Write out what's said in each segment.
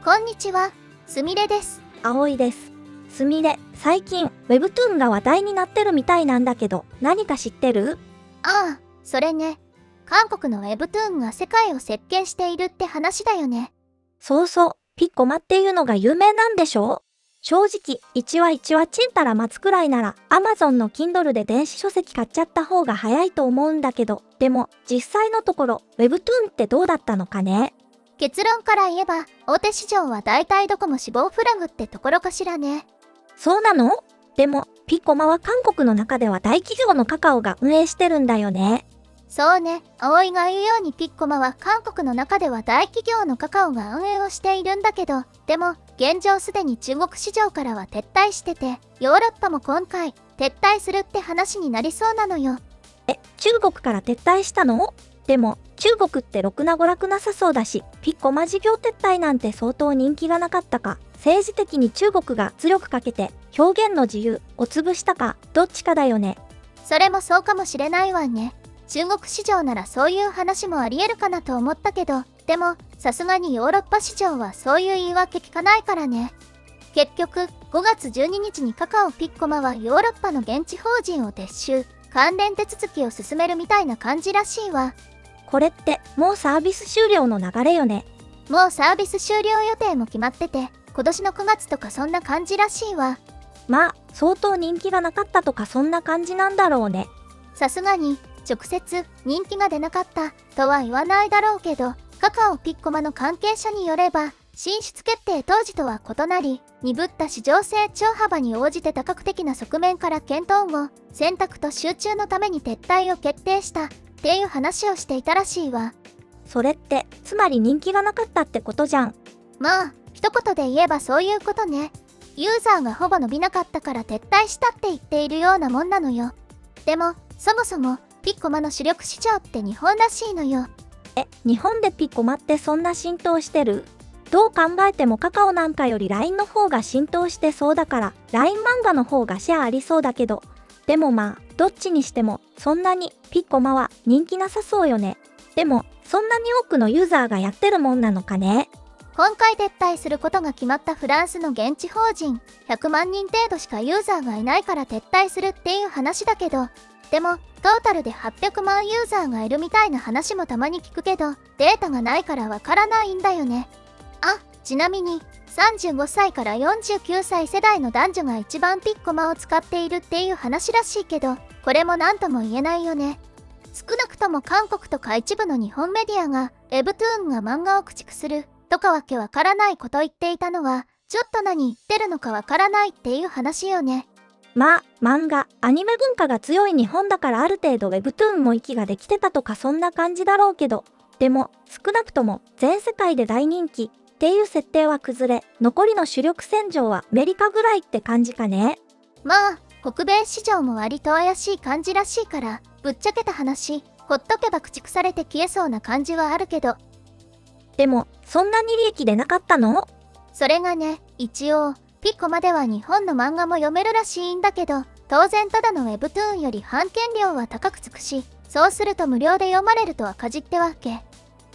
こんにちは、すみれです。葵です。すみれ、最近 Webtoon が話題になってるみたいなんだけど、何か知ってる？ああ、それね。韓国の Webtoon が世界を席巻しているって話だよね。そうそう、ピッコマっていうのが有名なんでしょ？正直、1話1話ちんたら待つくらいなら Amazon の Kindle で電子書籍買っちゃった方が早いと思うんだけど、でも実際のところ Webtoon ってどうだったのかね？結論から言えば、大手市場は大体どこも死亡フラグってところかしらね。そうなの？でも、ピッコマは韓国の中では大企業のカカオが運営してるんだよね。そうね、葵が言うようにピッコマは韓国の中では大企業のカカオが運営をしているんだけど、でも現状すでに中国市場からは撤退してて、ヨーロッパも今回撤退するって話になりそうなのよ。中国から撤退したの？でも、中国ってろくな娯楽なさそうだし、ピッコマ事業撤退なんて相当人気がなかったか、政治的に中国が圧力かけて表現の自由を潰したか、どっちかだよね。それもそうかもしれないわね。中国市場ならそういう話もありえるかなと思ったけど、でもさすがにヨーロッパ市場はそういう言い訳聞かないからね。結局5月12日にカカオピッコマはヨーロッパの現地法人を撤収、関連手続きを進めるみたいな感じらしいわ。これってもうサービス終了の流れよね。もうサービス終了予定も決まってて、今年の9月とかそんな感じらしいわ。まあ、相当人気がなかったとかそんな感じなんだろうね。さすがに直接人気が出なかったとは言わないだろうけど、カカオピッコマの関係者によれば、進出決定当時とは異なり、鈍った市場成長幅に応じて多角的な側面から検討後、選択と集中のために撤退を決定したっていう話をしていたらしいわ。それって、つまり人気がなかったってことじゃん。まあ、一言で言えばそういうことね。ユーザーがほぼ伸びなかったから撤退したって言っているようなもんなのよ。でも、そもそも、ピッコマの主力市場って日本らしいのよ。日本でピッコマってそんな浸透してる？どう考えてもカカオなんかより LINE の方が浸透してそうだから LINE 漫画の方がシェアありそうだけど、でもまあどっちにしてもそんなにピッコマは人気なさそうよね。でもそんなに多くのユーザーがやってるもんなのかね。今回撤退することが決まったフランスの現地法人、100万人程度しかユーザーがいないから撤退するっていう話だけど、でもトータルで800万ユーザーがいるみたいな話もたまに聞くけど、データがないからわからないんだよね。あ、ちなみに35歳から49歳世代の男女が一番ピッコマを使っているっていう話らしいけど、これも何とも言えないよね。少なくとも韓国とか一部の日本メディアが Webtoon が漫画を駆逐するとかわけわからないこと言っていたのは、ちょっと何言ってるのかわからないっていう話よね。まあ漫画、アニメ文化が強い日本だからある程度 Webtoon も息ができてたとかそんな感じだろうけど、でも少なくとも全世界で大人気っていう設定は崩れ、残りの主力戦場はアメリカぐらいって感じかね。まあ北米市場も割と怪しい感じらしいから、ぶっちゃけた話、ほっとけば駆逐されて消えそうな感じはあるけど。でもそんなに利益出なかったの？それがね、一応ピッコマでは日本の漫画も読めるらしいんだけど、当然ただの Webtoon より版権料は高くつくし、そうすると無料で読まれるとは限ってわけ。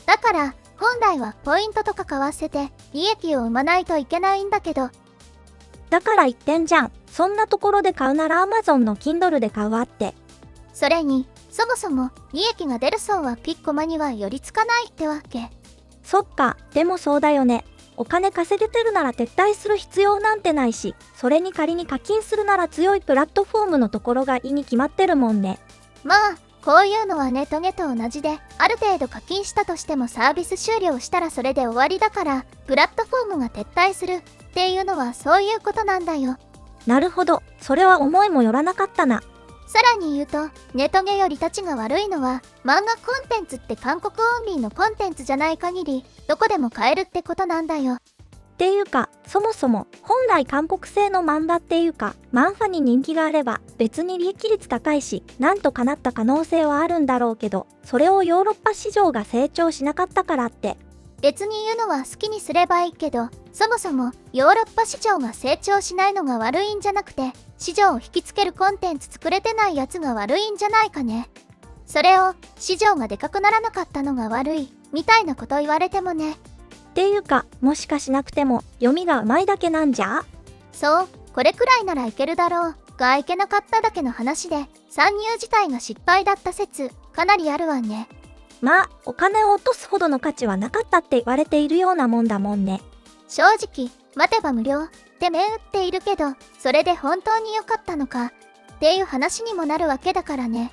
だから本来はポイントとか買わせて利益を生まないといけないんだけど。だから言ってんじゃん。そんなところで買うなら Amazon の Kindle で買うわって。それに、そもそも利益が出る層はピッコマには寄りつかないってわけ。そっか、でもそうだよね。お金稼げてるなら撤退する必要なんてないし、それに仮に課金するなら強いプラットフォームのところがいいに決まってるもんね。まあ、こういうのはネトゲと同じで、ある程度課金したとしてもサービス終了したらそれで終わりだから、プラットフォームが撤退するっていうのはそういうことなんだよ。なるほど、それは思いもよらなかったな。さらに言うと、ネトゲより立ちが悪いのは、漫画コンテンツって韓国オンリーのコンテンツじゃない限り、どこでも買えるってことなんだよ。っていうか、そもそも本来韓国製の漫画っていうか、マンファに人気があれば別に利益率高いし、なんとかなった可能性はあるんだろうけど、それをヨーロッパ市場が成長しなかったからって。別に言うのは好きにすればいいけど、そもそもヨーロッパ市場が成長しないのが悪いんじゃなくて、市場を引きつけるコンテンツ作れてないやつが悪いんじゃないかね。それを市場がでかくならなかったのが悪いみたいなこと言われてもね。っていうか、もしかしなくても読みがうまいだけなんじゃ？そう、これくらいならいけるだろうがいけなかっただけの話で、参入自体が失敗だった説、かなりあるわね。まあ、お金を落とすほどの価値はなかったって言われているようなもんだもんね。正直、待てば無料って銘打っているけど、それで本当に良かったのかっていう話にもなるわけだからね。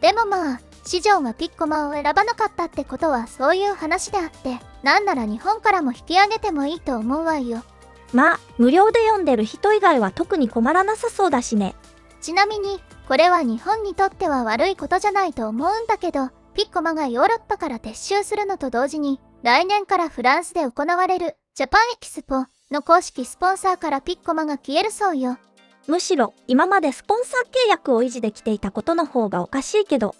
でもまあ、市場がピッコマを選ばなかったってことはそういう話であって、なんなら日本からも引き上げてもいいと思うわよ。まあ、無料で読んでる人以外は特に困らなさそうだしね。ちなみに、これは日本にとっては悪いことじゃないと思うんだけど、ピッコマがヨーロッパから撤収するのと同時に、来年からフランスで行われるジャパンエキスポの公式スポンサーからピッコマが消えるそうよ。むしろ、今までスポンサー契約を維持できていたことの方がおかしいけど。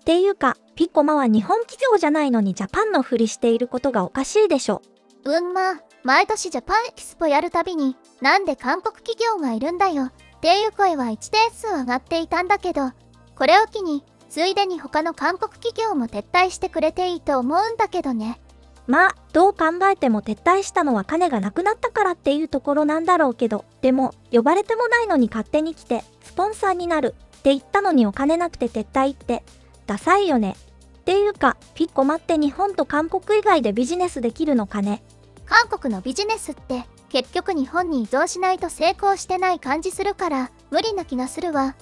っていうか、ピッコマは日本企業じゃないのにジャパンのふりしていることがおかしいでしょ。まあ、毎年ジャパンエキスポやるたびに、なんで韓国企業がいるんだよっていう声は一定数上がっていたんだけど、これを機に、ついでに他の韓国企業も撤退してくれていいと思うんだけどね。まあ、どう考えても撤退したのは金がなくなったからっていうところなんだろうけど、でも、呼ばれてもないのに勝手に来て、スポンサーになるって言ったのにお金なくて撤退って、ダサいよね。っていうか、ピッコマって日本と韓国以外でビジネスできるのかね。韓国のビジネスって結局日本に依存しないと成功してない感じするから無理な気がするわ。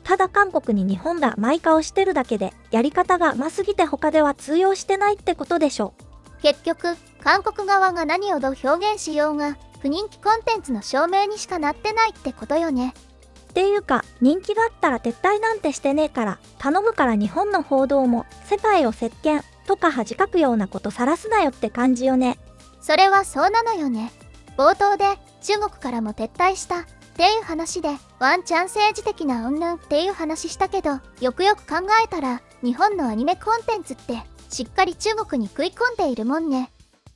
ただ韓国に日本がマイカをしてるだけで、やり方が甘すぎて他では通用してないってことでしょ。結局、韓国側が何をどう表現しようが不人気コンテンツの証明にしかなってないってことよね。っていうか、人気があったら撤退なんてしてねえから、頼むから日本の報道も世界を席巻とか恥かくようなことさらすなよって感じよね。それはそうなのよね。冒頭で中国からも撤退したっていう話でワンチャン政治的な云々っていう話したけど、よくよく考えたら日本のアニメコンテンツってしっかり中国に食い込んでいるもんね。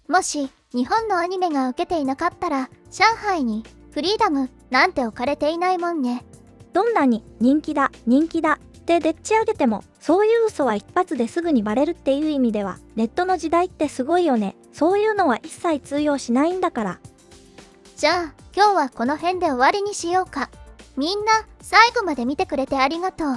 もし日本のアニメが受けていなかったら上海にフリーダムなんて置かれていないもんね。どんなに人気だってでっち上げても、そういう嘘は一発ですぐにバレるっていう意味では、ネットの時代ってすごいよね。そういうのは一切通用しないんだから。じゃあ今日はこの辺で終わりにしようか。みんな最後まで見てくれてありがとう。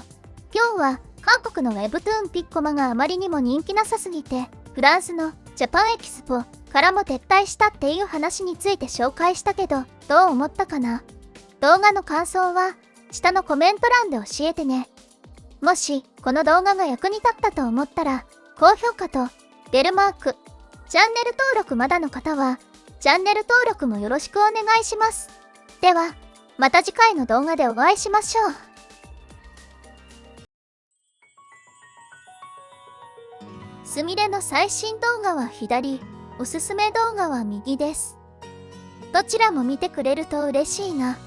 今日は韓国の Webtoon ピッコマがあまりにも人気なさすぎて、フランスのジャパンエキスポからも撤退したっていう話について紹介したけど、どう思ったかな？動画の感想は下のコメント欄で教えてね。もしこの動画が役に立ったと思ったら、高評価とベルマーク、チャンネル登録まだの方はチャンネル登録もよろしくお願いします。ではまた次回の動画でお会いしましょう。すみれの最新動画は左、おすすめ動画は右です。どちらも見てくれると嬉しいな。